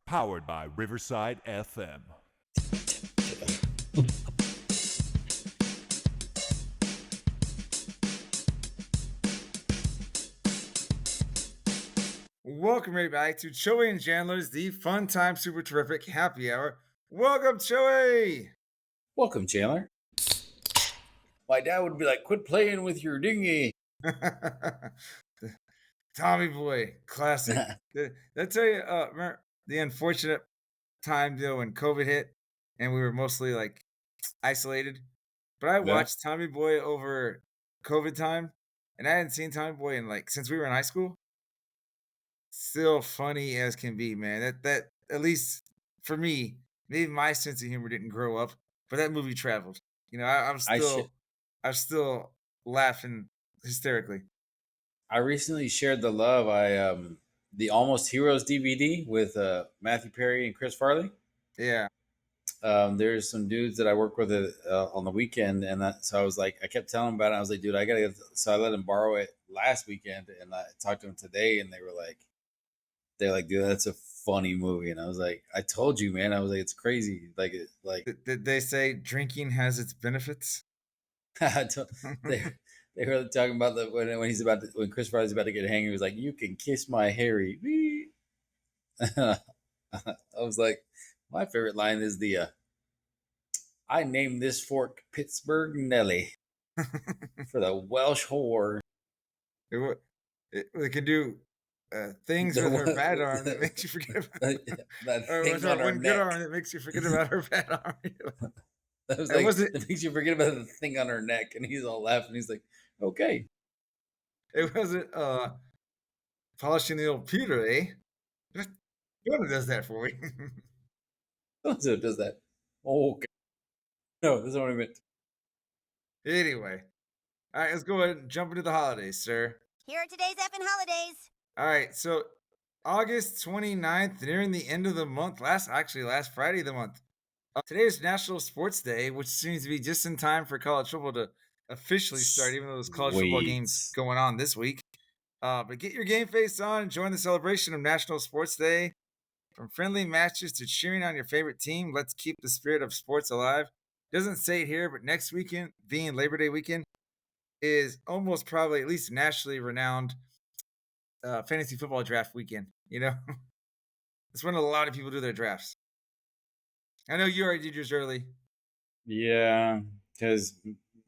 Powered by Riverside FM. Welcome right back to Choey and Jandler's The Fun Time Super Terrific Happy Hour. Welcome, Choey! Welcome, Chandler. My dad would be like, quit playing with your dinghy. Tommy Boy, classic. Did I tell you, remember the unfortunate time though when COVID hit and we were mostly like isolated? But I Yeah. watched Tommy Boy over COVID time, and I hadn't seen Tommy Boy in like since we were in high school. Still funny as can be, man. That at least for me, maybe my sense of humor didn't grow up, but that movie traveled. You know, I'm still laughing hysterically. I recently shared the love. The Almost Heroes DVD with Matthew Perry and Chris Farley. Yeah. There's some dudes that I work with on the weekend, and so I was like, I kept telling them about it. I was like, dude, I gotta get. So I let them borrow it last weekend, and I talked to them today, and they're like, dude, that's a funny movie. And I was like, I told you, man. I was like, it's crazy. Did they say drinking has its benefits? They were talking about when Chris Farley's about to get hanged. He was like, "You can kiss my Harry." I was like, my favorite line is I named this fork Pittsburgh Nelly for the Welsh whore. They can do things with her bad arm that makes you forget about that or thing with on her her one good neck. arm that makes you forget about her bad arm. That was It like, wasn't- that makes you forget about the thing on her neck. And he's all laughing. He's like, okay. It wasn't polishing the old pewter, eh? Whoever does that for me. So it does that. Okay. No, that's not what I meant. Anyway. All right, let's go ahead and jump into the holidays, sir. Here are today's effing holidays. All right, so August 29th, nearing the end of the month, last Friday of the month. Today is National Sports Day, which seems to be just in time for college football to officially start, even though there's college football games going on this week. But get your game face on and join the celebration of National Sports Day. From friendly matches to cheering on your favorite team, let's keep the spirit of sports alive. Doesn't say it here, but next weekend, being Labor Day weekend, is almost probably at least nationally renowned fantasy football draft weekend. You know, it's when a lot of people do their drafts. I know you already did yours early. Yeah, because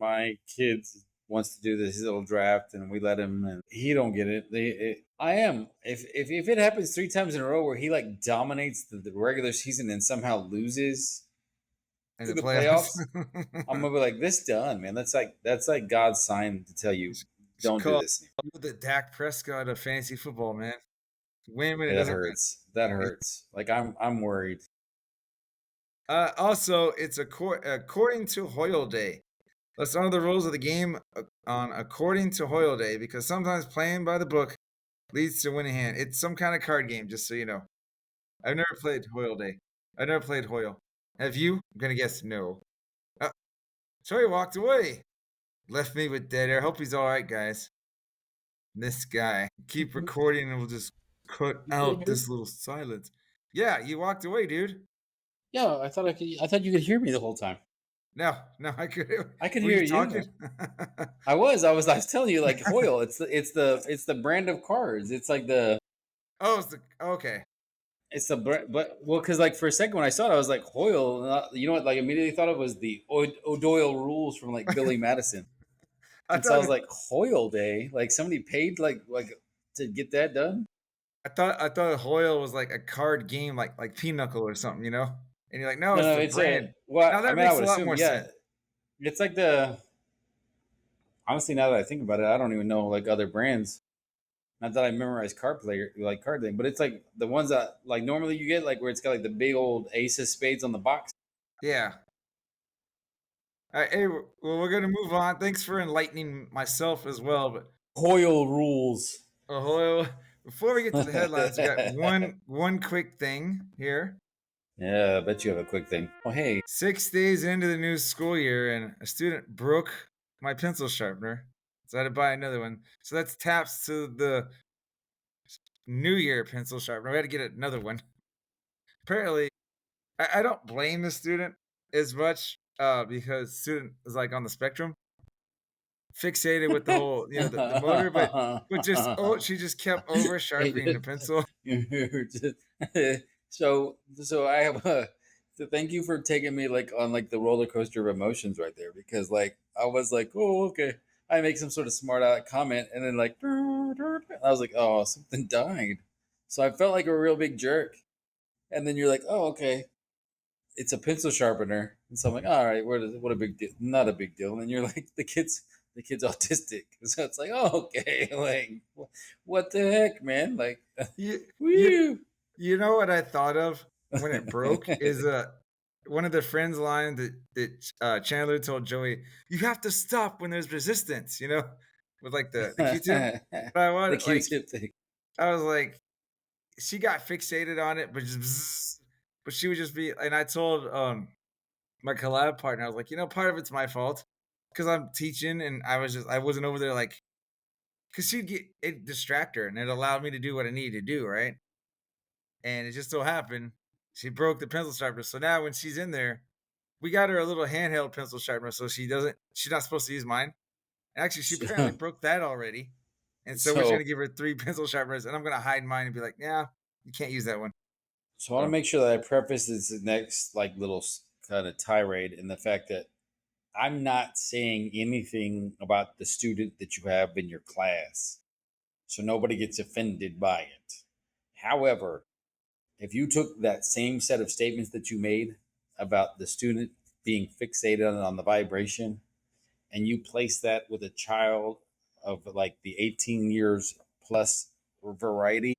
my kids wants to do this little draft, and we let him, and he don't get it. I am if it happens 3 times in a row where he like dominates the regular season and somehow loses In in the the playoffs, playoffs. I'm gonna be like, this done, man. That's like God's sign to tell you don't do this. You're the Dak Prescott of fantasy football, man. Win when it That doesn't. hurts. That hurts. Like I'm worried. Also, it's according to Hoyle Day. Let's honor the rules of the game on according to Hoyle Day because sometimes playing by the book leads to winning hand. It's some kind of card game, just so you know. I've never played Hoyle Day. I've never played Hoyle. Have you? I'm gonna guess no. Choey walked away. Left me with dead air. Hope he's all right, guys. This guy. Keep recording and we'll just cut out this little silence. Yeah, you walked away, dude. Yeah, I thought you could hear me the whole time. No, I could. I could Were hear you. talking? I was telling you like Hoyle. It's the brand of cards. It's like the Okay. it's the brand, because like for a second when I saw it, I was like Hoyle. You know what? Like immediately thought it was the O'Doyle rules from like Billy Madison. And so I was like Hoyle Day. Like somebody paid like to get that done. I thought Hoyle was like a card game, like Pinochle or something, you know. And you're like, no, No, it's the brand. well, Now that I mean, I makes would a lot assume, more yeah. sense. It's like honestly, now that I think about it, I don't even know like other brands. Not that I memorize card thing, but it's like the ones that like normally you get like where it's got like the big old ace of spades on the box. Yeah. All right, hey, well, we're gonna move on. Thanks for enlightening myself as well. But Hoyle rules. Hoyle, before we get to the headlines, we got one quick thing here. Yeah, I bet you have a quick thing. Oh, hey. 6 days into the new school year, and a student broke my pencil sharpener. So I had to buy another one. So that's taps to the New Year pencil sharpener. We had to get another one. apparently, I don't blame the student as much because student is like on the spectrum, fixated with the whole, the motor, but just she just kept over sharpening the pencil. You're just- so I have so thank you for taking me like on like the roller coaster of emotions right there, because like I was like, oh, okay, I make some sort of smart aleck comment, and then like I was like, oh, something died. So I felt like a real big jerk. And then you're like, oh, okay, it's a pencil sharpener. And so I'm like, all right, what a big deal. Not a big deal. And then you're like, the kid's autistic. So it's like, oh, okay, like what the heck, man? Like, You, you, woo. you know what I thought of when it broke is one of the friends line that Chandler told Joey, you have to stop when there's resistance, with like the Q-tip. But I The wanted like Q-tip thing. I was like, she got fixated on it, but but she would just be. And I told my collab partner, I was like, part of it's my fault because I'm teaching, and I wasn't over there like, because she'd get it distract her, and it allowed me to do what I needed to do, right? And it just so happened she broke the pencil sharpener. So now when she's in there, we got her a little handheld pencil sharpener, so she's not supposed to use mine. Actually, she apparently So, broke that already. And so we're just so, gonna give her 3 pencil sharpeners, and I'm gonna hide mine and be like, "Yeah, you can't use that one." so I want to So make sure that I preface this next like little kind of tirade in the fact that I'm not saying anything about the student that you have in your class, so nobody gets offended by it. However, if you took that same set of statements that you made about the student being fixated on the vibration, and you place that with a child of like the 18 years plus variety,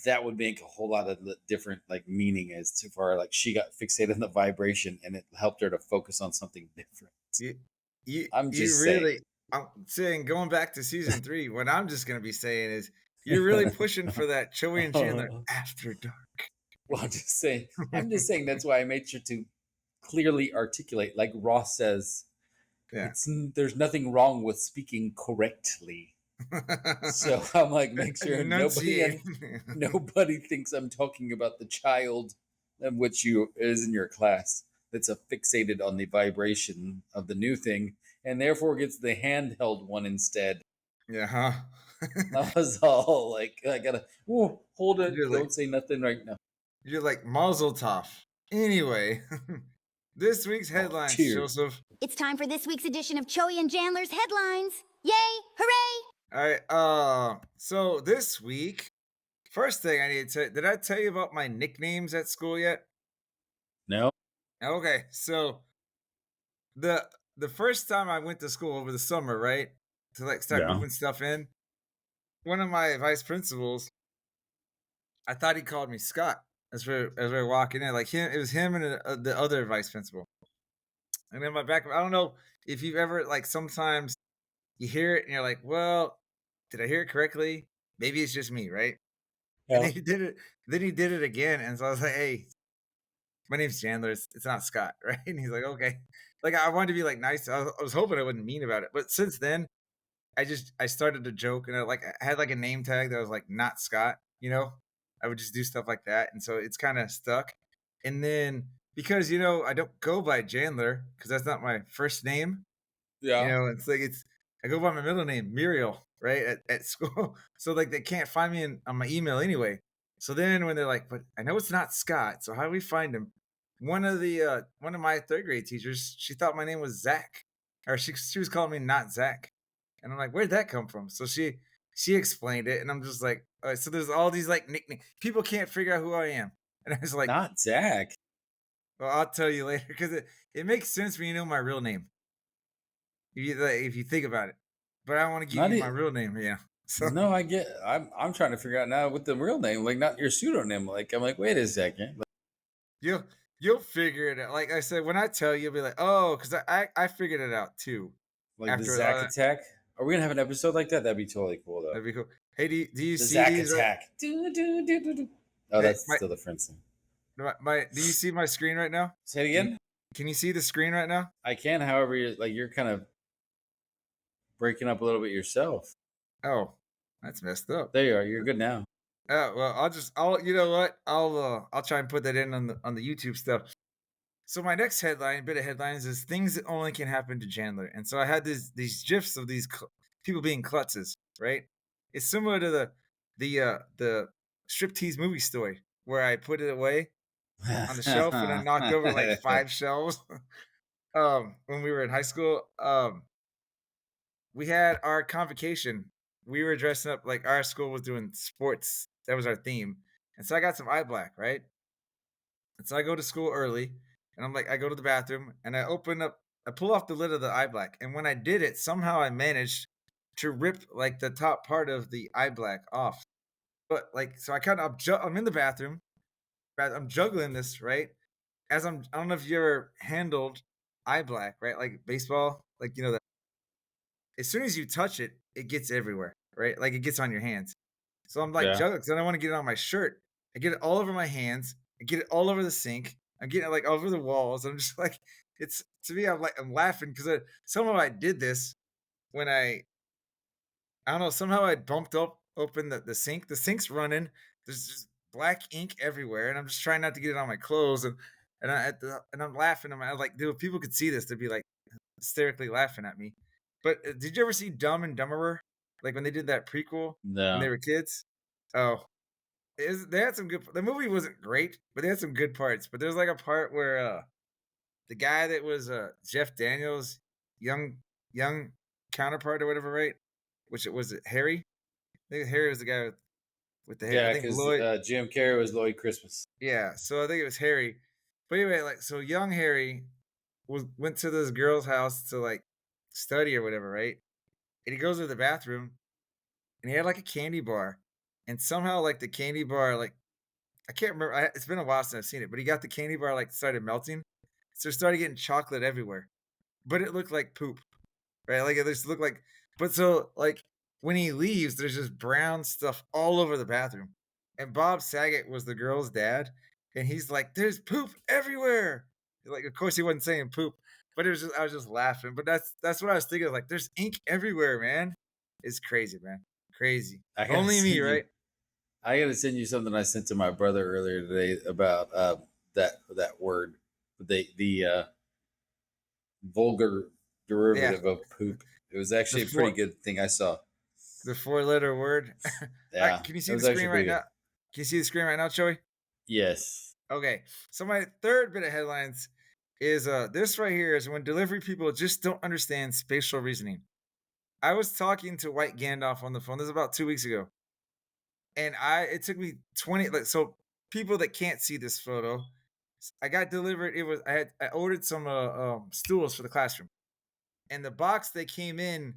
that would make a whole lot of different like meaning as to far like she got fixated on the vibration and it helped her to focus on something different. you you I'm you just saying. really I'm saying going back to season 3, what I'm just gonna be saying is you're really pushing for that Choey and Chandler Well, after dark. I'm just saying. I'm just saying that's why I made sure to clearly articulate, like Ross says, Yeah. it's there's nothing wrong with speaking correctly. So I'm like, make sure Enunciate. nobody thinks I'm talking about the child of which you is in your class that's fixated on the vibration of the new thing and therefore gets the handheld one instead. Yeah, huh? That was all. Like I gotta hold it. You're like Don't say nothing right now. you're like Mazel Tov. Anyway, this week's Oh, headlines, cheers. Joseph. It's time for this week's edition of Choey and Jandler's headlines. Yay! Hooray! All right. So this week, first thing I need to did I tell you about my nicknames at school yet? No. Okay, so the the first time I went to school over the summer, right, to like start Yeah. moving stuff in, one of my vice principals, I thought he called me Scott as we were walking in, like him. It was him and the other vice principal. And in my back, I don't know if you've ever like sometimes you hear it and you're like, well, did I hear it correctly? Maybe it's just me, right? And Yeah. he did it. Then he did it again, and so I was like, "Hey, my name's Chandler. It's not Scott, right?" And he's like, "Okay." Like I wanted to be like nice. I was hoping I wasn't mean about it, but since then, I started to joke, and I had like a name tag that was like not Scott. I would just do stuff like that, and so it's kind of stuck. And then because I don't go by Jandler because that's not my first name. Yeah. It's like I go by my middle name, Muriel, right? At school. So like they can't find me on my email anyway. So then when they're like, but I know it's not Scott, so how do we find him? One of my third grade teachers, she thought my name was Zach. Or she was calling me not Zach. And I'm like, where'd that come from? So she explained it, and I'm just like, so there's all these like nicknames. People can't figure out who I am. And I was like, Not Zach. well, I'll tell you later because it makes sense when you know my real name. If you think about it. But I want to give Not you my it. real name, yeah. So No, I get. I'm trying to figure out now what the real name, like not your pseudonym. Like I'm like, wait a second. Like, you'll you'll figure it out. Like I said, when I tell you, you'll be like, oh, because I figured it out too. like the After Zach attack. Are we gonna have an episode like that? That'd be totally cool though. that'd be cool. Hey, do you The see Zach these right? attack. Oh, Hey, that's still the Friends thing. do you see my screen right now? Say it Can again. can you see the screen right now? I can, however, you're kind of breaking up a little bit yourself. Oh, that's messed up. There you are. You're good now. Well, you know what? I'll try and put that in on the YouTube stuff. So my next bit of headlines is things that only can happen to Chandler. And so I had these gifs of people being klutzes, right? It's similar to the striptease movie story where I put it away on the shelf and I knocked over like 5 shelves. When we were in high school, we had our convocation. We were dressing up like our school was doing sports. That was our theme. And so I got some eye black, right? And so I go to school early and I go to the bathroom and I pull off the lid of the eye black. And when I did it, somehow I managed to rip like the top part of the eye black off. But like, so I'm in the bathroom, I'm juggling this, right? I don't know if you ever handled eye black, right? Like baseball, like, that as soon as you touch it, it gets everywhere, right? Like it gets on your hands. So I'm like Yeah. juggling because I don't want to get it on my shirt. I get it all over my hands. I get it all over the sink. I'm getting it like all over the walls. I'm just like, it's to me, I'm laughing because somehow I did this when I don't know, somehow I bumped open the sink. The sink's running. There's just black ink everywhere, and I'm just trying not to get it on my clothes. And I'm laughing. I'm like, dude, if people could see this, they'd be like hysterically laughing at me. But did you ever see Dumb and Dumberer? Like when they did that prequel when they No. were kids? Oh, they had some good. The movie wasn't great, but they had some good parts. But there's like a part where the guy that was Jeff Daniels' young young counterpart or whatever, right? Which it was Harry. I think Harry was the guy with the hair. I Yeah, think because Lloyd. Jim Carrey was Lloyd Christmas. Yeah, so I think it was Harry. But anyway, like so young Harry went to this girl's house to like study or whatever, right? And he goes to the bathroom and he had like a candy bar. And somehow like the candy bar, like I can't remember. It's been a while since I've seen it, but he got the candy bar like started melting. So it started getting chocolate everywhere. But it looked like poop. Right? Like it just looked like but so like when he leaves, there's just brown stuff all over the bathroom. And Bob Saget was the girl's dad, and he's like, "There's poop everywhere." Like, of course, he wasn't saying poop, but I was just laughing. But that's what I was thinking. Like, there's ink everywhere, man. It's crazy, man. Crazy. I gotta Only me, send you. right? I gotta send you something I sent to my brother earlier today about that word, the vulgar Yeah. derivative of poop. It was The actually a pretty four good thing I saw. the 4-letter word. Yeah, Can you it see the was actually screen right pretty now? good. Can you see the screen right now, Choey? Yes. Okay, so my third bit of headlines is this right here is when delivery people just don't understand spatial reasoning. I was talking to White Gandalf on the phone. This is about 2 weeks ago, and it took me 20 like so people that can't see this photo. I got delivered. I ordered some stools for the classroom, and the box they came in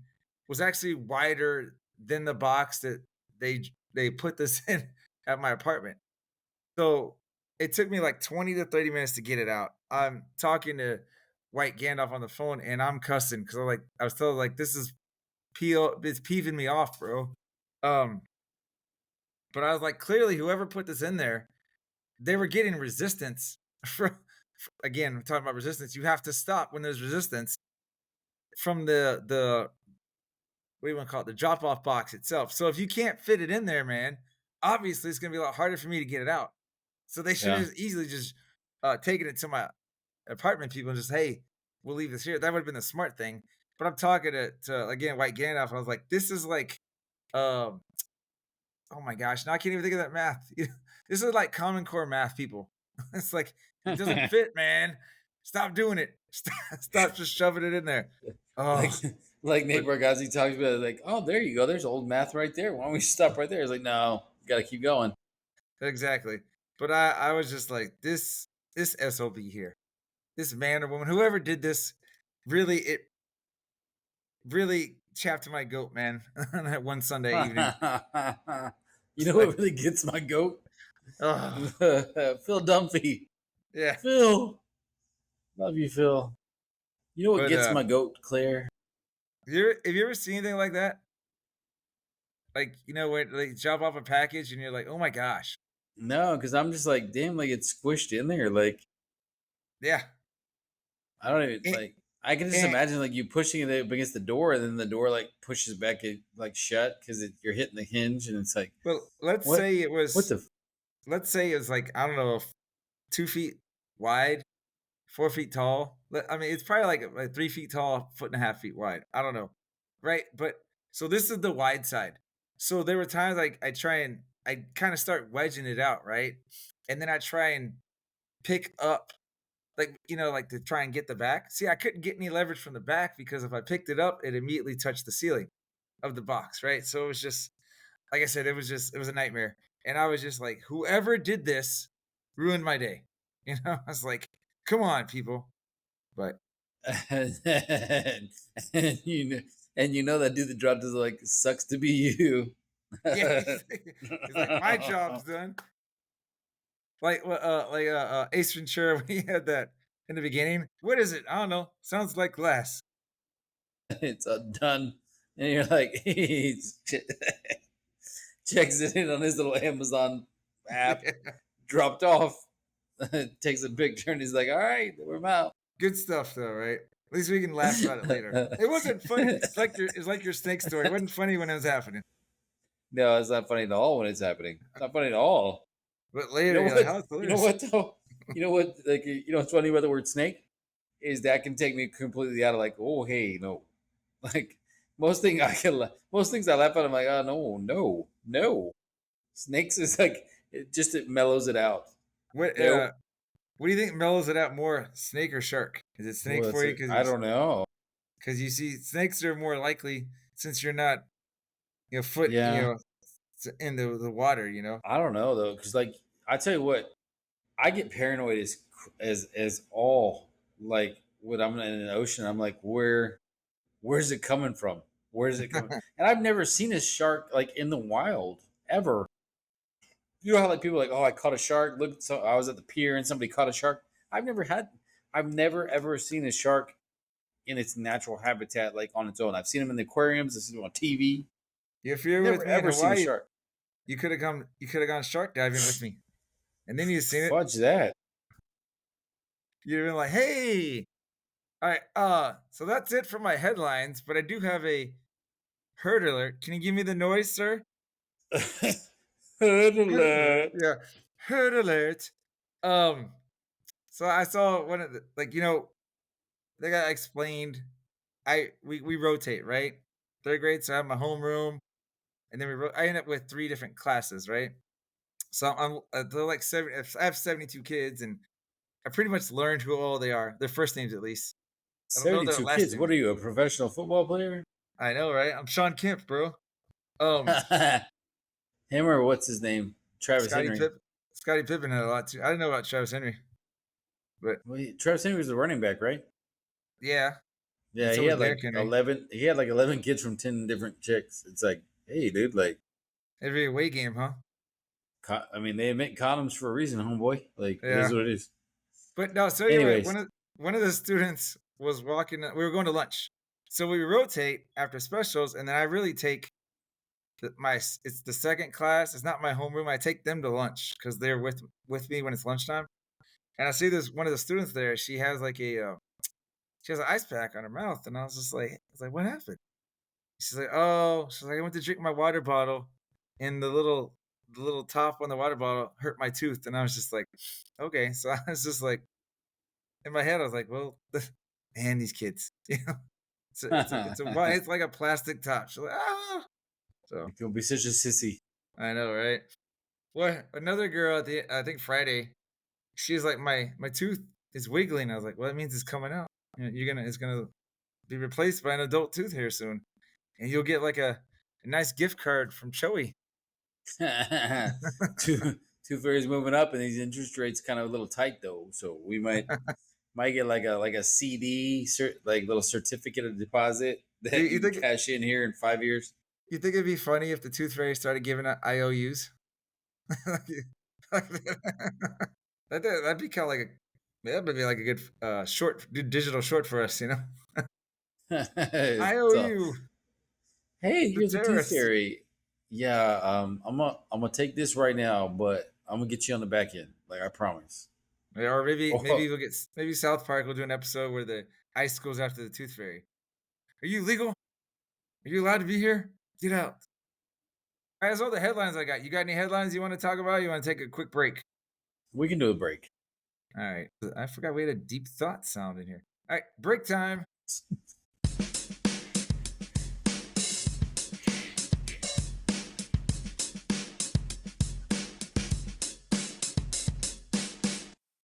was actually wider than the box that they put this in at my apartment. So it took me like 20 to 30 minutes to get it out. I'm talking to White Gandalf on the phone and I'm cussing because I was told like it's peeving me off, bro. Um, but I was like, clearly whoever put this in there, they were getting resistance from again, we're talking about resistance. You have to stop when there's resistance from the what do you want to call it? The drop off box itself. So if you can't fit it in there, man, obviously it's gonna be a lot harder for me to get it out. So they should have Yeah. just easily just taken it to my apartment people and just, hey, we'll leave this here. That would have been the smart thing. But I'm talking to again White Gandalf. And I was like, this is like, um, oh my gosh, now I can't even think of that math. This is like Common Core math people. It's like it doesn't fit, man. Stop doing it. Stop just shoving it in there. like Oh, like Nate but Bargatze talks about it, like, oh, there you go. There's old math right there. Why don't we stop right there? It's like, no, got to keep going. exactly. But I was just like this SOB here, this man or woman, whoever did this, it really chapped my goat, man, on that one Sunday evening. You It's know like, what really gets my goat? oh, Phil Dunphy. yeah. Phil, love you, Phil. You know what But gets my goat, Claire? have you ever seen anything like that? Like, when they drop off a package and you're like, oh my gosh. No, because I'm just like, damn, like it's squished in there. Like Yeah. I don't even And, like. I can just And- imagine like you pushing it up against the door, and then the door like pushes back it like shut because you're hitting the hinge, and it's like, Well, let's what? say it What was. the? Let's say it was like I don't know, 2 feet wide, 4 feet tall. I mean, it's probably like 3 feet tall, 1.5 feet wide. I don't know, right? But so this is the wide side. So there were times like I kind of start wedging it out, right? And then I try and pick up, like like to try and get the back. See, I couldn't get any leverage from the back because if I picked it up, it immediately touched the ceiling of the box, right? So it was just like I said, it was a nightmare. And I was just like, whoever did this ruined my day. I was like, come on, people. But and, you know, and you know that dude that dropped is like sucks to be you. yeah, he's like, my job's done. Ace Ventura when he had that in the beginning. What is it? I don't know. Sounds like glass. It's done, and you're like, he checks it in on his little Amazon app, dropped off, takes a picture, and he's like, all right, we're out. Good stuff though, right? At least we can laugh about it later. It wasn't funny. It's like your snake story. It wasn't funny when it was happening. No, it's not funny at all when it's happening. It's not funny at all. But You later, know you're what? like, how You know what though? You know what? Like what's funny about the word snake is that can take me completely out of like, oh hey, no, like most things I laugh at. I'm like, oh no. Snakes is like it mellows it out. What Nope. what do you think mellows it out more, snake or shark? Is it snake Well, for you? I don't know. Because you see, snakes are more likely since you're not, foot, Yeah, in the water. I don't know though, because like I tell you what, I get paranoid as all like when I'm in an ocean. I'm like, where's it coming from? Where's it coming? And I've never seen a shark like in the wild ever. You know how like people are like, oh, I caught a shark. Look, so I was at the pier and somebody caught a shark. I've never ever seen a shark in its natural habitat, like on its own. I've seen them in the aquariums. I've seen them on TV. If you're Never with me in ever seen a Hawaii, shark. you could have come. You could have gone shark diving with me, and then you'd seen it. Fudge that. You'd have been like, "Hey, all right." So that's it for my headlines. But I do have a herd alert. Can you give me the noise, sir? Herd Herd alert. alert. Yeah, herd alert. Um. So I saw one of the they got explained. We rotate, right? Third grade, so I have my homeroom, and then I end up with 3 different classes, right? So they're like I have 72 kids, and I pretty much learned who all they are, their first names at least. I don't know their 72 last kids. What names. are you, a professional football player? I know, right? I'm Sean Kemp, bro. Um, Him or what's his name? Travis Scotty Henry. Pippen. Scotty Pippen had a lot too. I didn't know about Travis Henry, but Travis Henry was the running back, right? yeah, and Yeah, so he was had Derrick like Henry. 11. He had like 11 kids from 10 different chicks. It's like, hey, dude, like, Every away game, huh? I mean, they invent condoms for a reason, homeboy. Like, it is Yeah. what it is. But no, so anyway, Anyways, one of the students was walking. We were going to lunch, so we rotate after specials, and then I really take it's the second class. It's not my homeroom. I take them to lunch because they're with me when it's lunchtime. And I see this one of the students there. She has she has an ice pack on her mouth, and I was like, what happened? She's like, oh, she's like, I went to drink my water bottle, and the little top on the water bottle hurt my tooth, and I was just like, okay. So I was just like, in my head, I was like, well, man, these kids, it's like a plastic top. She's like, ah. So you can be such a sissy. I know, right? Well, another girl I think Friday, she's like, my tooth is wiggling. I was like, well, that means it's coming out. It's gonna be replaced by an adult tooth here soon, and you'll get like a nice gift card from Choey. Two fairies moving up, and these interest rates kind of a little tight though. So we might get like a CD, like little certificate of deposit that You you can think cash in here in 5 years. you think it'd be funny if the tooth fairy started giving out IOUs? That'd be kind of like that would be like a good digital short for us, So, IOU, hey, the here's a tooth terrorists. fairy. Yeah, I'm gonna take this right now, but I'm gonna get you on the back end. Like I promise. Or maybe Oh, maybe South Park will do an episode where icicles after the tooth fairy. Are you legal? Are you allowed to be here? Get out. All right, that's all the headlines I got. You got any headlines you want to talk about? You want to take a quick break? We can do a break. All right. I forgot we had a deep thought sound in here. All right, break time.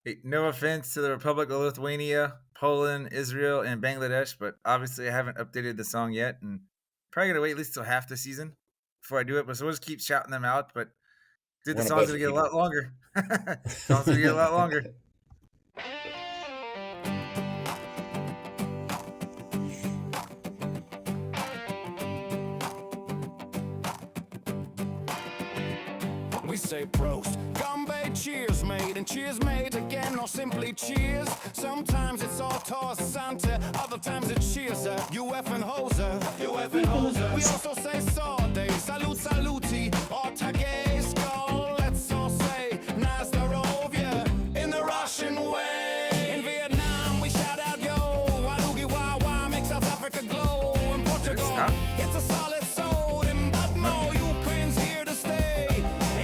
Hey, no offense to the Republic of Lithuania, Poland, Israel, and Bangladesh, but obviously I haven't updated the song yet, and probably gonna wait at least till half the season before I do it. But so we'll just keep shouting them out. But dude, the We're on a song's gonna budget, get a lot people. longer. Song's gonna get a lot longer. We say prost, Gumby, cheers mate, and cheers mate again, or simply cheers. Sometimes it's all toss Santa, other times it's cheers up. You effing hoser, you effing hoser. We also say sawday, salute saluti, or tagay, skull. Let's all say Nazdarovia in the Russian way. In Vietnam we shout out yo, Walugi Wawa makes South Africa glow. In Portugal, Stop. it's a solid soul. In Budmo, Ukraine's here to stay.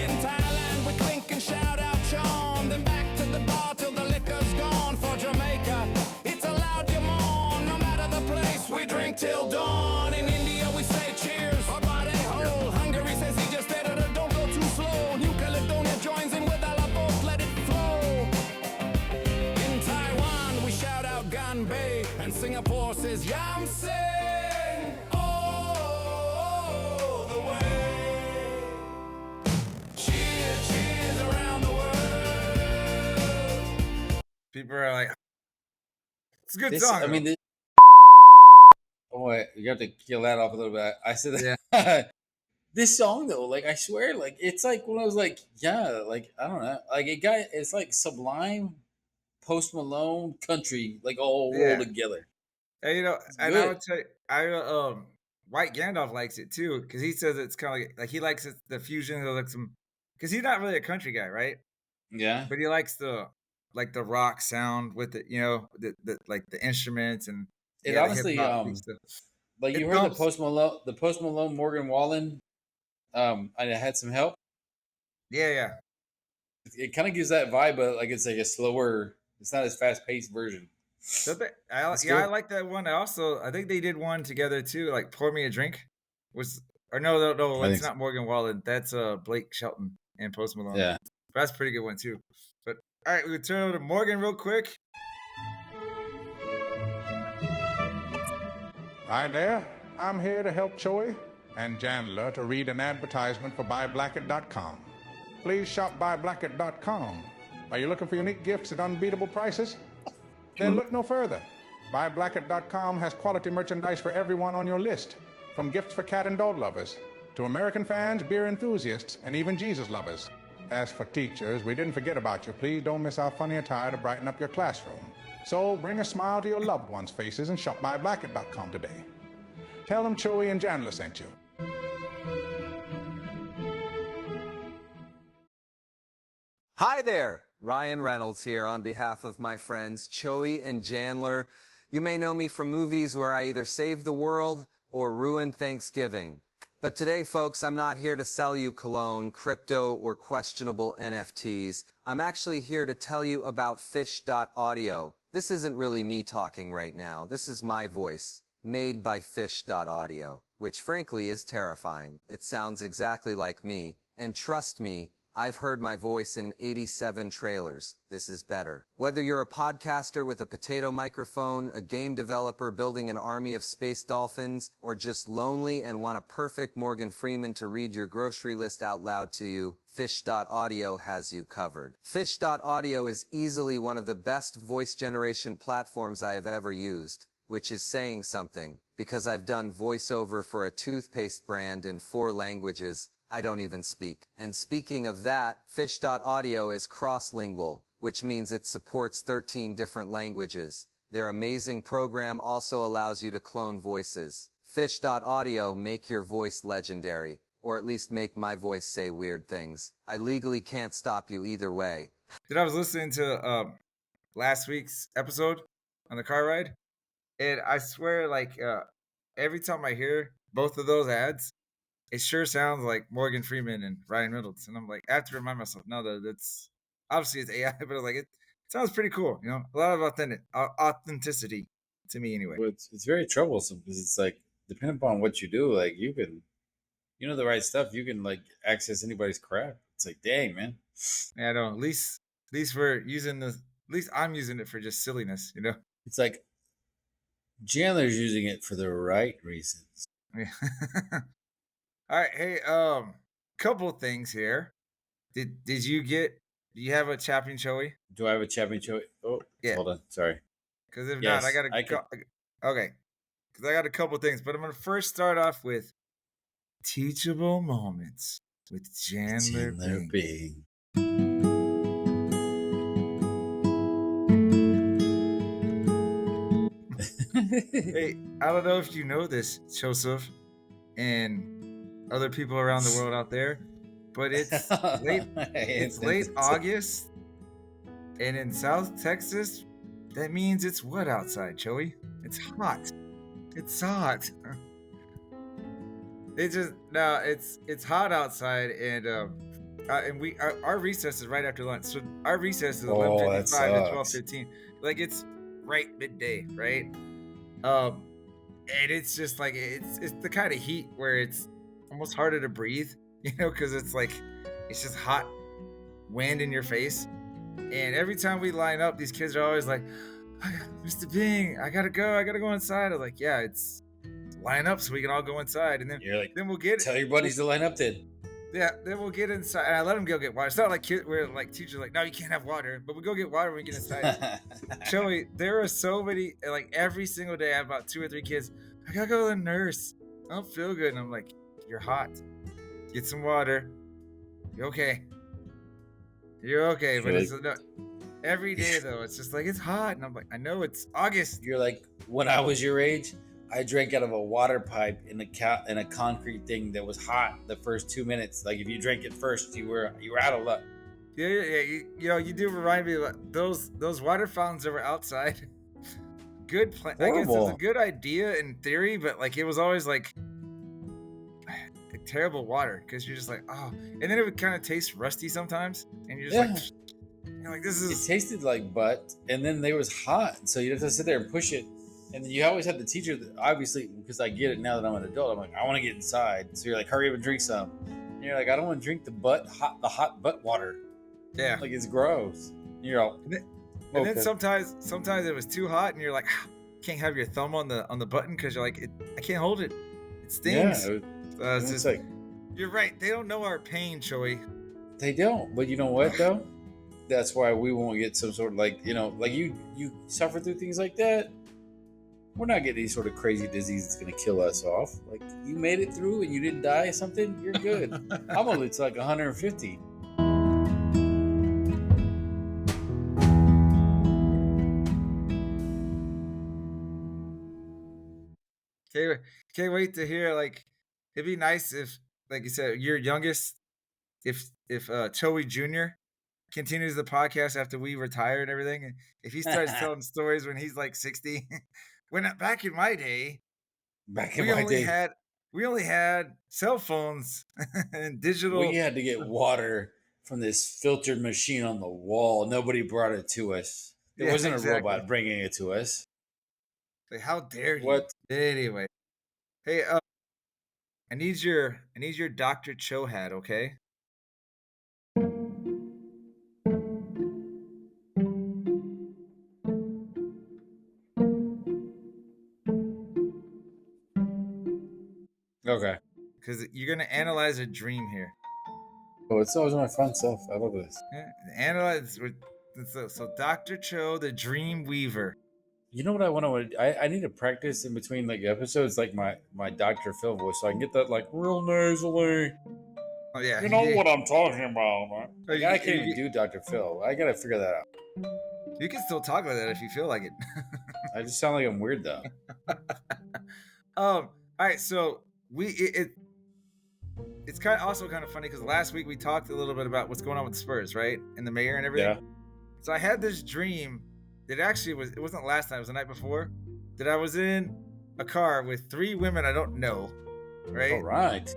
In Thailand, we clink and shout out Sean. Then back to the bar till the liquor's gone. For Jamaica, it's allowed you mourn. No matter the place, we drink till dawn. In India, we say cheers, or body hole. Hungary says he just did it, don't go too slow. New Caledonia joins in with a la boat, let it flow. In Taiwan, we shout out Ganbei. And Singapore says Yam Sing. Oh, the way. Cheers, cheers around the world. People are like, it's a good This, song. I though. mean, this, oh, wait, you have to kill that off a little bit. I said that. Yeah. This song though, like I swear, like it's like when I was like, yeah, like I don't know, like it's like Sublime, Post Malone, country, like all Yeah. rolled together. And, and I good. would tell you, White Gandalf likes it too because he says it's kind of like he likes it, the fusion of like some, because he's not really a country guy, right? Yeah, But he likes the rock sound with it, the like the instruments and it the honestly, hip hop stuff. like you It heard bumps. the Post Malone, Morgan Wallen, I had some help. Yeah. It kind of gives that vibe, but like it's like a slower. It's not as fast paced version. So It's I good. like that one. I think they did one together too, like "Pour Me a Drink." No, I it's think so. not Morgan Wallen. That's Blake Shelton and Post Malone. Yeah. But that's a pretty good one too. But all right, we'll turn over to Morgan real quick. Hi there, I'm here to help Choey and Jandler to read an advertisement for BuyBlacket.com. Please shop BuyBlacket.com. Are you looking for unique gifts at unbeatable prices? Then look no further. BuyBlacket.com has quality merchandise for everyone on your list, from gifts for cat and dog lovers to American fans, beer enthusiasts, and even Jesus lovers. As for teachers, we didn't forget about you. Please don't miss our funny attire to brighten up your classroom. So bring a smile to your loved ones' faces and shop BuyBlacket.com today. Tell them Choey and Jandler sent you. Hi there, Ryan Reynolds here on behalf of my friends Choey and Jandler. You may know me from movies where I either save the world or ruin Thanksgiving. But today, folks, I'm not here to sell you cologne, crypto, or questionable NFTs. I'm actually here to tell you about Fish.audio. This isn't really me talking right now. This is my voice, made by Fish.audio, which frankly is terrifying. It sounds exactly like me, and trust me, I've heard my voice in 87 trailers. This is better. Whether you're a podcaster with a potato microphone, a game developer building an army of space dolphins, or just lonely and want a perfect Morgan Freeman to read your grocery list out loud to you, Fish.audio has you covered. Fish.audio is easily one of the best voice generation platforms I have ever used, which is saying something, because I've done voiceover for a toothpaste brand in 4 languages I don't even speak. And speaking of that, Fish.audio is cross-lingual, which means it supports 13 different languages. Their amazing program also allows you to clone voices. Fish.audio make your voice legendary, or at least make my voice say weird things. I legally can't stop you either way. I was listening to last week's episode on the car ride, And I swear, like, every time I hear both of those ads, it sure sounds like Morgan Freeman and Ryan Reynolds. And I'm like, I have to remind myself, no, that's obviously it's AI, but like it sounds pretty cool. You know, a lot of authenticity to me anyway. Well, it's very troublesome because it's like depending upon what you do, like you can, you know, the right stuff, you can like access anybody's crap. It's like, dang, man. Yeah, I know. At least we're using the. At least I'm using it for just silliness. You know. It's like Jandler's using it for the right reasons. Yeah. All right. Hey, couple things here. Did you get? Do you have a champion, Choey? Do I have a champion Choey? Oh, Yeah. hold on. Sorry. Because if Yes, not, I gotta I go. could. Okay. Because I got a couple things, but I'm gonna first start off with teachable moments with Jandler Chandler Bing. Bing. Hey, I don't know if you know this, Joseph, and other people around the world out there, but it's late. It's late August, and in South Texas, that means it's what outside, Joey? It's hot. It's hot. It's hot outside, and our recess is right after lunch. So our recess is Oh, 11:55 that to 12:15. Like it's right midday, right? And it's just like it's the kind of heat where it's almost harder to breathe, you know, because it's like it's just hot wind in your face. And every time we line up, these kids are always like, Mr. Bing, I gotta go inside. I'm like, yeah, it's line up so we can all go inside, and You're like, then we'll get tell your buddies to line up then. yeah, then we'll get inside, and I let them go get water. It's not like we're like teachers like, no, you can't have water, but we go get water when we get inside. Choey, there are so many, like every single day, I have about 2 or 3 kids. I gotta go to the nurse. I don't feel good, and I'm like, you're hot. Get some water. You're okay. You're okay, but You're it's no, every day though. It's just like it's hot, and I'm like, I know it's August. You're like, when I was your age, I drank out of a water pipe in a concrete thing that was hot the first 2 minutes. Like if you drank it first, you were out of luck. Yeah. You know, you do remind me of those water fountains that were outside. Good plan. I guess it was a good idea in theory, but like it was always like terrible water because you're just like, oh, and then it would kind of taste rusty sometimes, and you're just like, you're like, this is. It tasted like butt, and then they was hot, so you have to sit there and push it. And then you always have the teacher that obviously, because I get it now that I'm an adult, I'm like, I want to get inside. So you're like, hurry up and drink some. And you're like, I don't want to drink the hot butt water. Yeah. Like it's gross. And you're all. And then sometimes it was too hot, and you're like, can't have your thumb on the button because you're like, I can't hold it. It stings. Yeah, it's just like, you're right. They don't know our pain, Choey. They don't. But you know what though? That's why we won't get some sort of like, you know, like you suffer through things like that. We're not getting any sort of crazy disease that's going to kill us off. Like, you made it through and you didn't die or something, you're good. I'm only to like 150. Can't wait to hear, like, it'd be nice if, like you said, your youngest, if Choey Jr. continues the podcast after we retire and everything, and if he starts telling stories when he's like 60. When back in my day, we only had cell phones and digital. We had to get water from this filtered machine on the wall. Nobody brought it to us. There wasn't a robot bringing it to us. Like, how dare you? What? Anyway, hey, I need your Dr. Cho hat, okay? Okay. Because you're gonna analyze a dream here. Oh, it's always my fun self. I love this. Yeah, analyze. So Dr. Cho, the Dream Weaver. You know what I want to? I need to practice in between like episodes, like my Dr. Phil voice, so I can get that like real nasally. Oh yeah, You know what I'm talking about, man. Like, you- I can't even you- do Dr. Phil. I gotta figure that out. You can still talk like that if you feel like it. I just sound like I'm weird though. All right, so it's kind of also kind of funny because last week we talked a little bit about what's going on with the Spurs, right, and the mayor and everything. Yeah. So I had this dream that actually it wasn't last night, it was the night before, that I was in a car with 3 women I don't know, right? All right.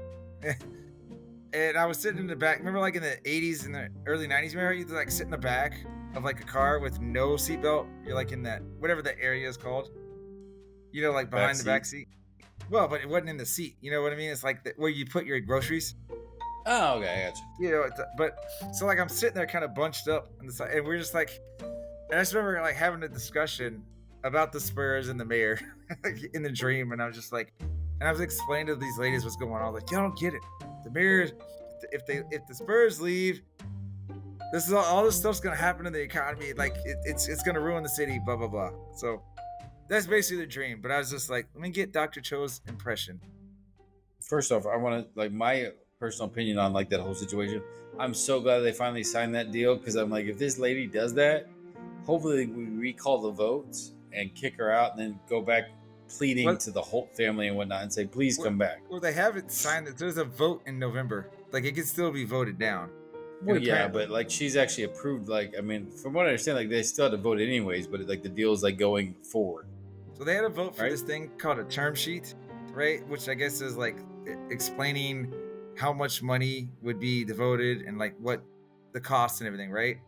And I was sitting in the back. Remember, like in the 80s and the early 90s, remember you like sit in the back of like a car with no seatbelt? You're like in that, whatever the area is called. You know, like behind the back seat. Well, but it wasn't in the seat. You know what I mean? It's like where you put your groceries. Oh, okay, I got you. You know, but so like I'm sitting there kind of bunched up on the side, and we're just like, and I just remember like having a discussion about the Spurs and the mayor in the dream, and I was just like, and I was explaining to these ladies what's going on. I was like, y'all don't get it. The mayor, if the Spurs leave, this is all this stuff's gonna happen in the economy. Like it's gonna ruin the city. Blah blah blah. So that's basically the dream. But I was just like, let me get Dr. Cho's impression. First off, I want to like my personal opinion on like that whole situation. I'm so glad they finally signed that deal because I'm like, if this lady does that, hopefully we recall the votes and kick her out and then go back pleading to the Holt family and whatnot and say, please come back. Well, they haven't signed it. There's a vote in November. Like it can still be voted down. Well, yeah, but like she's actually approved. Like, I mean, from what I understand, like they still had to vote anyways, but like the deal is like going forward. So they had a vote for this thing called a term sheet, right? Which I guess is like explaining how much money would be devoted and like what the cost and everything, right?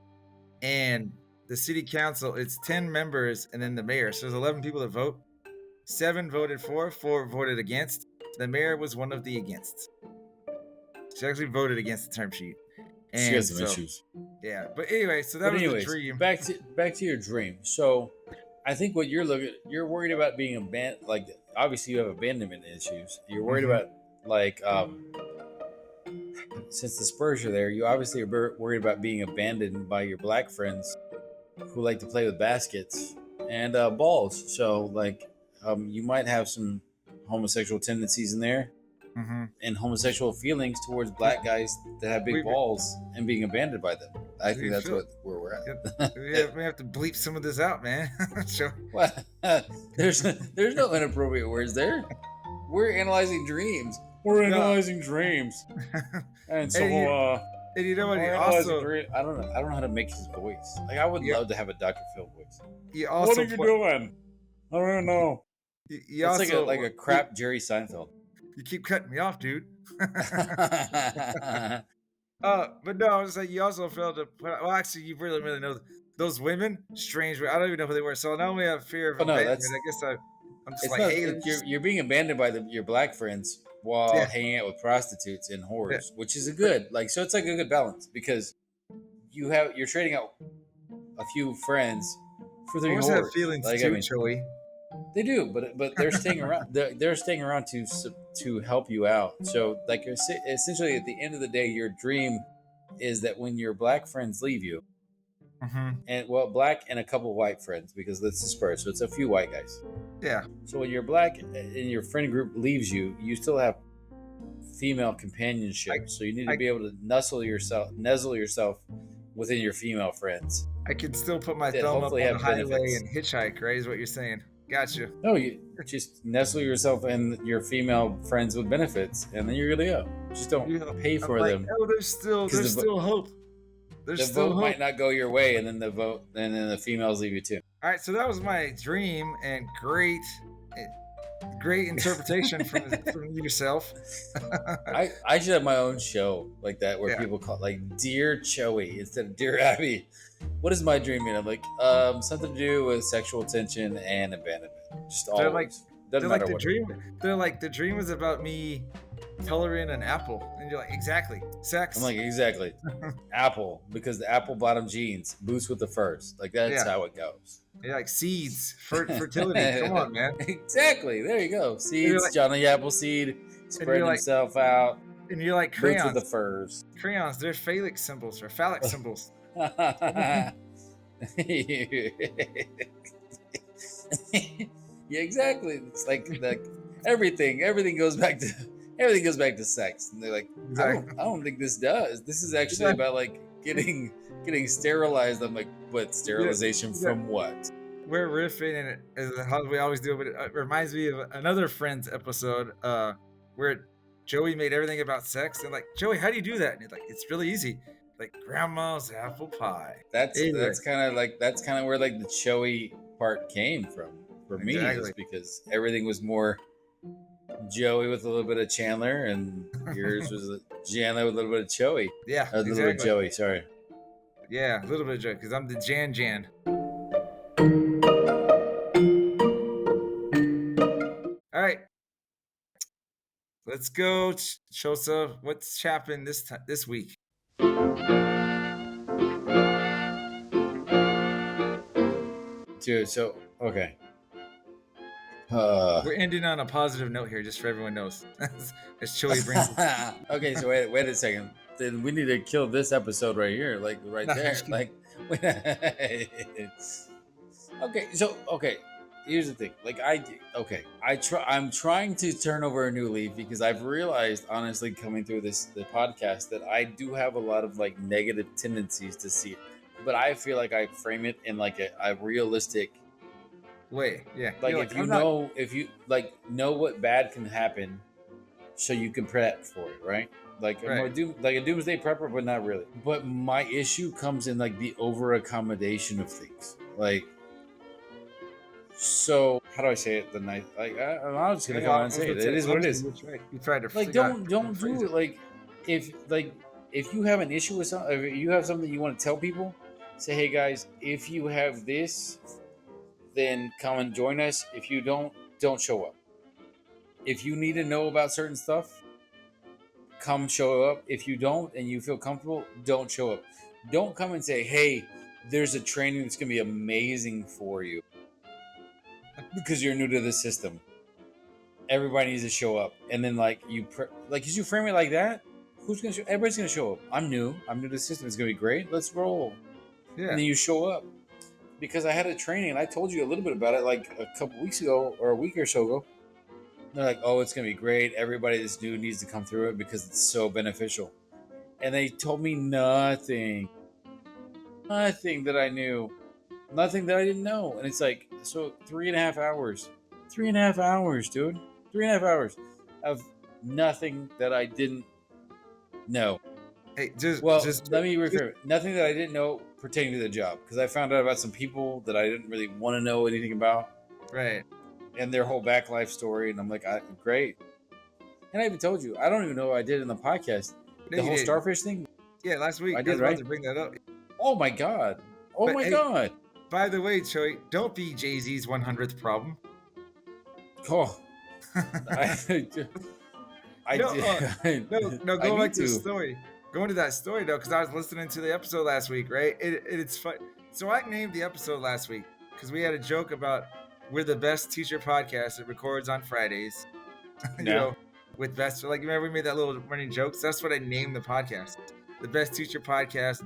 And the city council, it's 10 members and then the mayor. So there's 11 people that vote. 7 voted for, 4 voted against. The mayor was one of the against. She actually voted against the term sheet. And she has some issues. Yeah, but anyway, so that was the dream. Back to your dream. So I think what you're worried about being abandoned. Like obviously you have abandonment issues. You're worried about like since the Spurs are there, you obviously are worried about being abandoned by your black friends who like to play with baskets and balls. So like you might have some homosexual tendencies in there. And homosexual feelings towards black guys that have big balls and being abandoned by them. I think that's where we're at. We have to bleep some of this out, man. Sure. Well, there's no inappropriate words there. We're analyzing dreams. We're analyzing dreams. And so and you know what? I don't know how to make his voice. Like I would love to have a Dr. Phil voice. What are you doing? I don't know. It's also, like a crap Jerry Seinfeld. You keep cutting me off, dude. But no, I was like, you also failed to put. Well, actually, you really know those women. Strange. I don't even know who they were. So now we have fear of abandonment. I guess I'm just like, hey, you're being abandoned by your black friends while hanging out with prostitutes and whores, which is a good so it's like a good balance because you're trading out a few friends for 3 whores. Have feelings like, too, I mean, Choey. They do, but they're staying around. They're staying around to help you out. So, like, essentially, at the end of the day, your dream is that when your black friends leave you, and black and a couple white friends, because that's the Spurs, so it's a few white guys. Yeah. So when your black and your friend group leaves you, you still have female companionship. So you need to be able to nuzzle yourself within your female friends. I can still put my thumb up on the highway and hitchhike, right? Is what you're saying. Gotcha. No, you just nestle yourself in your female friends with benefits, and then you're gonna go. Just don't pay for them. Oh, there's still hope. There's still vote hope. Might not go your way, and then the females leave you too. All right, so that was my dream, and great interpretation from yourself. I should have my own show like that where people call it like Dear Choey instead of Dear Abby. What is my dream mean? I'm like something to do with sexual tension and abandonment. Just always. Doesn't matter what. They're like the dream was about me coloring an apple, and you're like exactly sex. I'm like exactly apple because the apple bottom jeans boots with the furs. Like that's how it goes. Yeah, like seeds, fertility. Come on, man. Exactly. There you go. Seeds, like, Johnny Appleseed, spreading himself out. And you're like crayons. Boots with the furs. Crayons, they're phallic symbols or phallic symbols. Yeah, exactly. It's like everything goes back to sex. And they're like, I don't think this does. This is actually about like getting sterilized. I'm like, but sterilization from what? We're riffing, and as how we always do, but it reminds me of another Friends episode where Joey made everything about sex. And like, Joey, how do you do that? And he's like, it's really easy. Like grandma's apple pie. That's kind of where like the Choey part came from. for me is because everything was more Joey with a little bit of Chandler, and yours was Chandler with a little bit of Choey. Yeah, A little bit of Joey, sorry. Yeah, a little bit of Joey, because I'm the Jan. All right. Let's go, Chosa. What's happened this week? Dude, so, okay. We're ending on a positive note here, just for everyone knows. As Choey brings it. Okay, so wait a second. Then we need to kill this episode right here, like right No, there. just Like, okay. Here's the thing. Like, I'm trying to turn over a new leaf because I've realized, honestly, coming through the podcast, that I do have a lot of like negative tendencies to see it, but I feel like I frame it in like a realistic way. Yeah, like you're if you know know what bad can happen, so you can prep for it, right? Like Right. like a doomsday prepper, but not really. But my issue comes in like the over accommodation of things. Like, so how do I say it? I'm just gonna come out and say it. It is what it is. You tried to Like, don't do it. Like, if you have an issue with something, if you have something you want to tell people, say, hey guys, if you have this, then come and join us. If you don't show up. If you need to know about certain stuff, come show up. If you don't and you feel comfortable, don't show up. Don't come and say, hey, there's a training that's going to be amazing for you because you're new to the system. Everybody needs to show up. And then as you frame it like that, who's going to show? Everybody's going to show up. I'm new to the system. It's going to be great. Let's roll. Yeah. And then you show up. Because I had a training and I told you a little bit about it like a couple weeks ago or a week or so ago. They're like, oh, it's going to be great. Everybody that's new needs to come through it because it's so beneficial. And they told me nothing that I knew, nothing that I didn't know. And it's like, so 3.5 hours, 3.5 hours, dude, 3.5 hours of nothing that I didn't know. Hey, let me rephrase it. Nothing that I didn't know pertaining to the job, because I found out about some people that I didn't really want to know anything about. Right. And their whole back life story, and I'm like, great. And I even told you, I don't even know what I did in the podcast. The whole starfish thing. Yeah, last week. I did, right? To bring that up. Oh my god! God! By the way, Choey, don't be Jay-Z's 100th problem. Oh, Go back to the story. Going to that story though, because I was listening to the episode last week, right? It's fun. So I named the episode last week because we had a joke about we're the best teacher podcast that records on Fridays. You know, with best, like, remember we made that little running joke? So that's what I named the podcast. The best teacher podcast, ...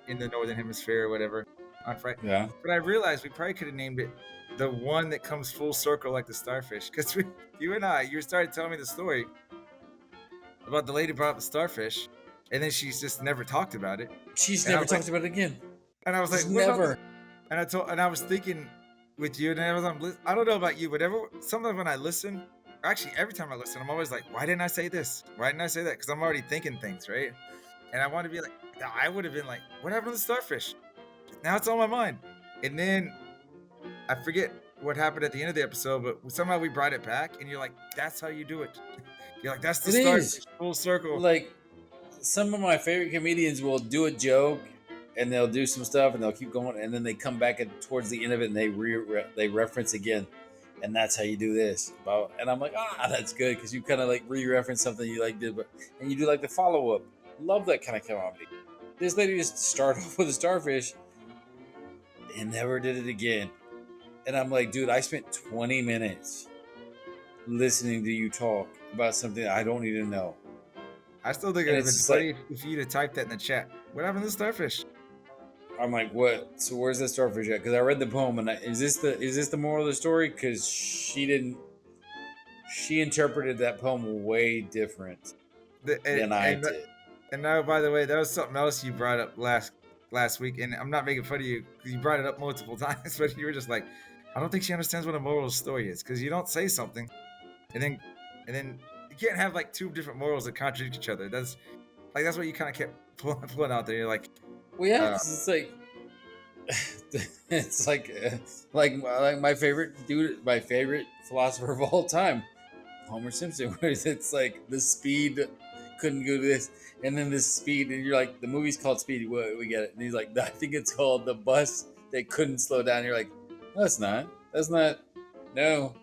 in the Northern Hemisphere or whatever on Friday. Yeah. But I realized we probably could have named it the one that comes full circle like the starfish. Because you started telling me the story about the lady brought up the starfish, and then she's just never talked about it. She's never talked about it again. And I was like, never. And I was thinking with you, and I don't know about you, but sometimes when I listen, actually every time I listen, I'm always like, why didn't I say this? Why didn't I say that? Because I'm already thinking things, right? And I want to be like, I would have been like, what happened to the starfish? Now it's on my mind. And then I forget what happened at the end of the episode, but somehow we brought it back, and you're like, that's how you do it. You're like, that's the starfish, full circle. Like, some of my favorite comedians will do a joke, and they'll do some stuff, and they'll keep going, and then they come back towards the end of it, and they reference again, and that's how you do this. And I'm like, that's good, because you kind of like re-reference something you like did, and you do like the follow-up. Love that kind of comedy. This lady just started off with a starfish and never did it again. And I'm like, dude, I spent 20 minutes listening to you talk about something I don't need to know. I still think it would have been funny if you'd have typed that in the chat. What happened to the starfish? I'm like, what? So where's the starfish at? Because I read the poem, and is this the moral of the story? Because she interpreted that poem way different than I did. And now, by the way, that was something else you brought up last week, and I'm not making fun of you because you brought it up multiple times, but you were just like, I don't think she understands what a moral of the story is, because you don't say something, and then you can't have like two different morals that contradict each other. That's what you kind of kept pulling out there. You're like, well, yeah, it's like It's like my favorite dude, my favorite philosopher of all time, Homer Simpson. Where it's like the speed couldn't do this, and then this speed, and you're like, the movie's called Speed. We get it. And he's like, I think it's called the bus that couldn't slow down. You're like, no, it's not. That's not. No,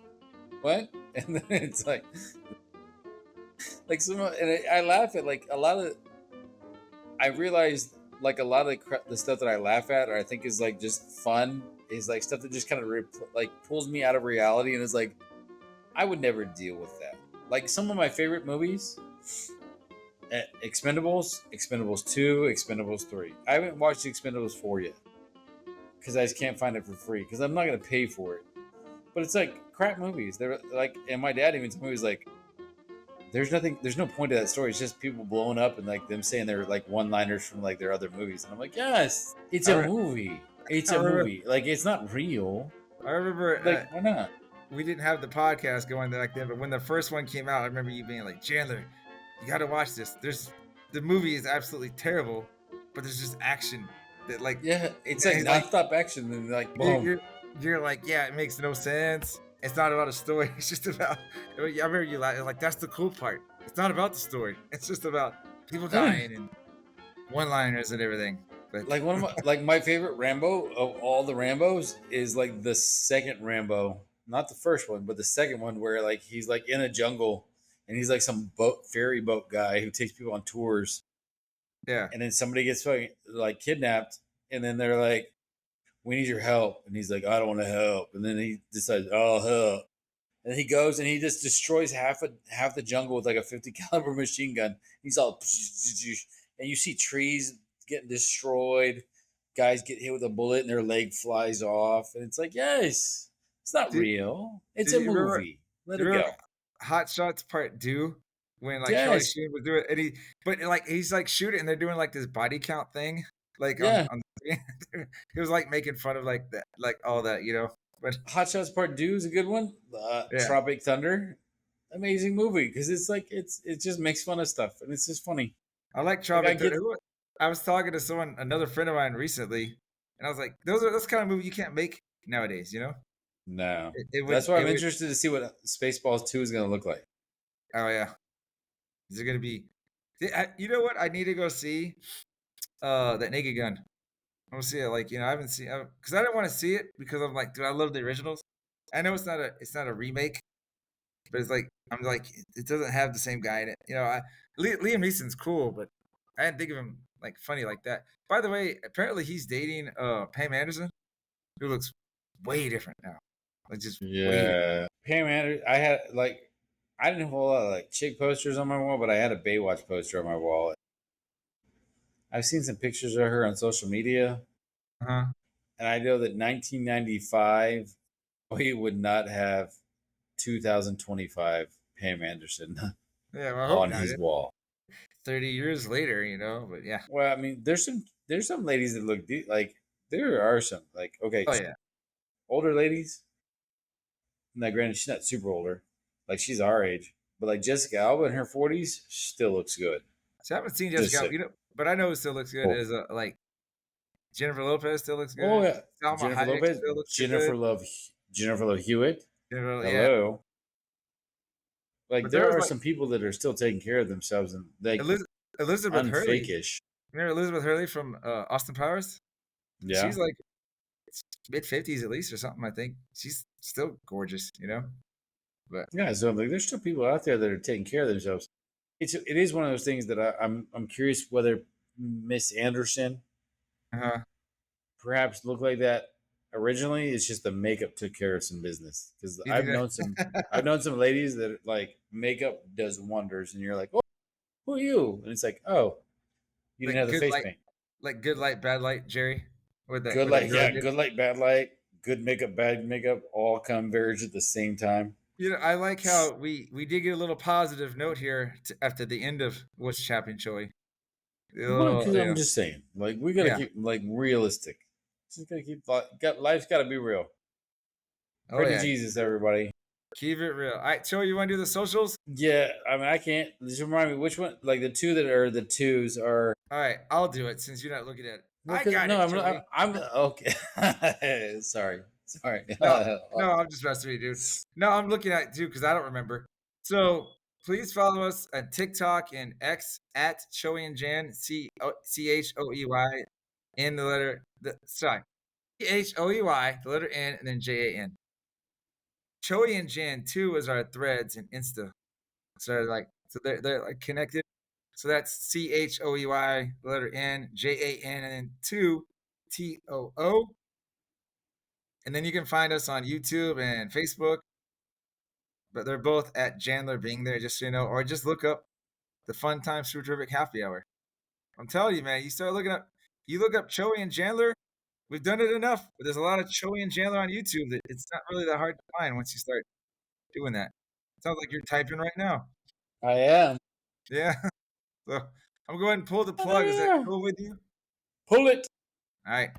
what? And then it's like some, and I laugh at like a lot of. I realized like a lot of the stuff that I laugh at or I think is like just fun is like stuff that just kind of like pulls me out of reality and is like I would never deal with that. Like some of my favorite movies, Expendables, Expendables 2, Expendables 3. I haven't watched Expendables 4 yet because I just can't find it for free because I'm not gonna pay for it. But it's like crap movies. They're like, and my dad even told me, he was like, there's no point to that story. It's just people blowing up and like them saying they're like one-liners from like their other movies. And I'm like, yes, it's a movie. It's a movie. Like it's not real. I remember Like why not? we didn't have the podcast going back then, but when the first one came out, I remember you being like, Chandler, you got to watch this. The movie is absolutely terrible, but there's just action that like It's like non-stop action and like boom. You're like, yeah, it makes no sense. It's not about a story. It's just about. I remember you like that's the cool part. It's not about the story. It's just about people dying and one-liners and everything. But Like one of my favorite Rambo of all the Rambos is like the second Rambo, not the first one, but the second one where like he's like in a jungle and he's like some ferry boat guy who takes people on tours, yeah, and then somebody gets like kidnapped, and then they're like, we need your help. And he's like, I don't want to help. And then he decides, I'll help. And he goes and he just destroys half the jungle with like a 50 caliber machine gun. He's all, and you see trees getting destroyed. Guys get hit with a bullet and their leg flies off. And it's like, yes, it's not real. It's a movie. Let it go. Hot Shots Part 2 when like Yes. Charlie Sheen was doing it, and he's like shooting and they're doing like this body count thing, like on he was like making fun of like that, like all that, But Hot Shots Part 2 is a good one. Tropic Thunder, amazing movie because it's like it just makes fun of stuff and it's just funny. I like Tropic Thunder. I was talking to another friend of mine recently, and I was like, those kind of movies you can't make nowadays, No, It that's why I'm interested to see what Spaceballs 2 is going to look like. Oh yeah, is it gonna be? You know what? I need to go see that Naked Gun. I want to see it. Like I haven't seen because I didn't want to see it because I'm like, dude, I love the originals. I know it's not a remake, but it's like I'm like it doesn't have the same guy in it. Liam Neeson's cool, but I didn't think of him like funny like that. By the way, apparently he's dating Pam Anderson, who looks way different now. Like just way different. Pam Anderson. I didn't have a lot of like chick posters on my wall, but I had a Baywatch poster on my wall. I've seen some pictures of her on social media. Uh-huh. And I know that 1995, we would not have 2025 Pam Anderson on his wall. 30 years later, but yeah. Well, I mean, there's some ladies that look like there are some like okay, older ladies. Now, granted, she's not super older, like she's our age, but like Jessica Alba in her 40s still looks good. So I haven't seen Jessica Alba, but I know it still looks good. As like Jennifer Lopez still looks good. Oh yeah, Jennifer Lopez still looks good. Jennifer Love Hewitt. Hello. Yeah. Like there are some people that are still taking care of themselves and like Elizabeth Hurley. Fake-ish. Remember Elizabeth Hurley from Austin Powers? Yeah, she's like mid-50s at least or something. I think she's still gorgeous, But yeah, so like there's still people out there that are taking care of themselves. It is one of those things that I'm curious whether Miss Anderson perhaps looked like that originally. It's just the makeup took care of some business because I've known some ladies that like makeup does wonders, and you're like, oh, who are you? And it's like, oh, you didn't have the face paint. Like good light, bad light, Jerry. Good light, bad light, good makeup, bad makeup, all converge at the same time. I like how we did get a little positive note here after the end of What's Chapping Choey. I'm just saying, like we gotta keep like realistic. Just gotta keep life's gotta be real. Pray to Jesus, everybody. Keep it real. All right, Choey, you want to do the socials? Yeah, I mean I can't. Just remind me which one. Like the two that are the twos are. All right, I'll do it since you're not looking at it. No, I got no, it, Joey. I'm okay. Sorry. No, I'm just messing with you, dude. No, I'm looking at it too because I don't remember. So please follow us on TikTok and X at Choey and Jan, Choey, and the letter, Choey, the letter N, and then Jan. Choey and Jan 2 is our threads and Insta. So they're like connected. So that's Choey, the letter N, Jan, and then 2 TOO. And then you can find us on YouTube and Facebook, but they're both at Jandler being there, just so you know, or just look up the Fun Time Super Terrific Happy Hour. I'm telling you, man, you look up Choey and Jandler. We've done it enough, but there's a lot of Choey and Jandler on YouTube that it's not really that hard to find once you start doing that. Sounds like you're typing right now. I am. Yeah. So I'm going to pull the plug. Is that cool with you? Pull it. All right.